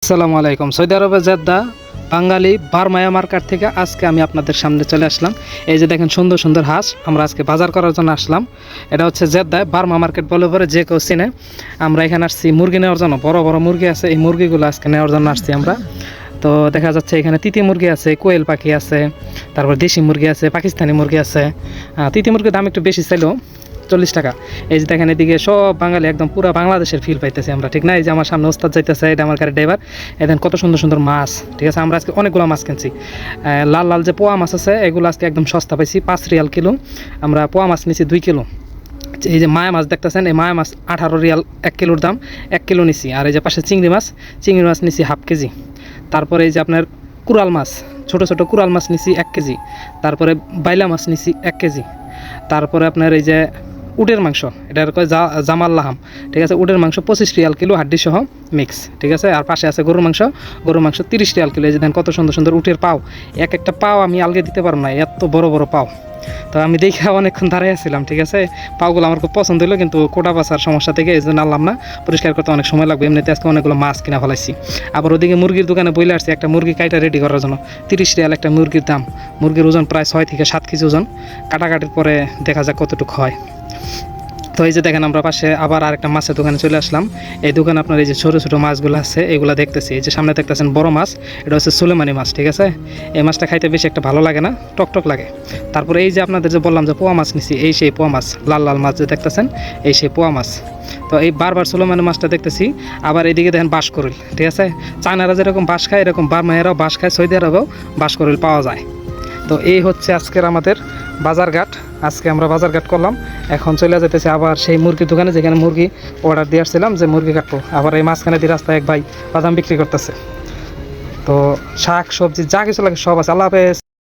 আসসালামু আলাইকুম। সৌদি আরবের জেদ্দা বাঙালি বারমায়া মার্কেট থেকে আজকে আমি আপনাদের সামনে চলে আসলাম। এই যে দেখেন সুন্দর সুন্দর হাঁস আমরা আজকে বাজার করার জন্য আসলাম। এটা হচ্ছে জেদ্দায় বার্মা মার্কেট বলে পরে যে কেউ চিনে। আমরা এখানে আসছি মুরগি নেওয়ার জন্য, বড় বড় মুরগি আছে, এই মুরগিগুলো আজকে নেওয়ার জন্য আসছি আমরা। তো দেখা যাচ্ছে এখানে তিতি মুরগি আছে, কোয়েল পাখি আছে, তারপর দেশি মুরগি আছে, পাকিস্তানি মুরগি আছে। তিতি মুরগির দাম একটু বেশি চাইলেও 40 টাকা। এই যে দেখেন এদিকে সব বাঙালি, একদম পুরো বাংলাদেশের ফিল পাইতেছে আমরা, ঠিক না? এই যে আমার সামনে ওস্তাদ যাইতেছে, এটা আমার গাড়ির ড্রাইভার। এখানে কত সুন্দর সুন্দর মাছ, ঠিক আছে? আমরা আজকে অনেকগুলো মাছ কিনছি। লাল লাল যে পোয়া মাছ আছে এগুলো আজকে একদম সস্তা পাইছি, 5 রিয়াল কিলো। আমরা পোয়া মাছ নিছি 2 কিলো। এই যে মায়া মাছ দেখতেছেন, এই মায়া মাছ 18 রিয়াল 1 কিলোর দাম, 1 কিলো নিছি। আর এই যে পাশে চিংড়ি মাছ নিছি হাফ কেজি। তারপরে এই যে আপনার কুরাল মাছ, ছোট ছোট কুরাল মাছ নিছি 1 কেজি। তারপরে বাইলা মাছ নিছি 1 কেজি। তারপরে আপনার এই যে উটের মাংস, এটার কয় জামাল লাহাম, ঠিক আছে? উটের মাংস 25 রিয়াল কিলো, হাড্ডি সহ মিক্স, ঠিক আছে? আর পাশে আছে গরুর মাংস 30 রিয়াল কিলো। এই যে দেখেন কত সুন্দর সুন্দর উটের পাও, একটা পাও আমি আলগে দিতে পারবো না, এত বড় বড় পাও। তো আমি দেখে অনেকক্ষণ দাঁড়াই আসছিলাম, ঠিক আছে? পাওগুলো আমার খুব পছন্দ হলো, কিন্তু কোটা বাসার সমস্যা থেকে এই জন্য আনলাম না, পরিষ্কার করতে অনেক সময় লাগবে। এমনিতে আজকে অনেকগুলো মাছ কিনা ফেলাইছি। আবার ওদিকে মুরগির দোকানে বইলে আসছি একটা মুরগি কাইটা রেডি করার জন্য, 30 রিয়াল একটা মুরগির দাম। মুরগির ওজন প্রায় 6 থেকে 7 কেজি ওজন। কাটাকাটির পরে দেখা যাক কতটুকু হয়। তো এই যে দেখেন আমরা পাশে আবার আরেকটা মাছের দোকানে চলে আসলাম। এই দোকানে আপনার এই যে ছোটো ছোটো মাছগুলো আছে এগুলো দেখতেছি। এই যে সামনে দেখতেছেন বড় মাছ, এটা হচ্ছে সুলেমানি মাছ, ঠিক আছে? এই মাছটা খাইতে বেশি একটা ভালো লাগে না, টকটক লাগে। তারপরে এই যে আপনাদের যে বললাম যে পোয়া মাছ নিছি, এই সেই পোয়া মাছ, লাল লাল মাছ যে দেখতেছেন, এই সেই পোয়া মাছ। তো এই বারবার সুলেমানি মাছটা দেখতেছি। আবার এইদিকে দেখেন বাঁশকরুল, ঠিক আছে? চায়নারা যেরকম বাঁশ খায় এরকম বার্মায়েরাও বাঁশ খায়, সৌদি আরবেও বাঁশকরুল পাওয়া যায়। তো এই হচ্ছে আজকের আমাদের বাজারঘাট। আজকে আমরা বাজারঘাট করলাম, এখন চলে যেতেছি আবার সেই মুরগির দোকানে যেখানে মুরগি অর্ডার দিয়ে আসছিলাম যে মুরগি কাটবো। আবার এই মাঝখানে দিয়ে রাস্তায় এক ভাই বাদাম বিক্রি করতেছে। তো শাক সবজি যা কিছু লাগে সব আছে। আল্লাহ হাফেজ।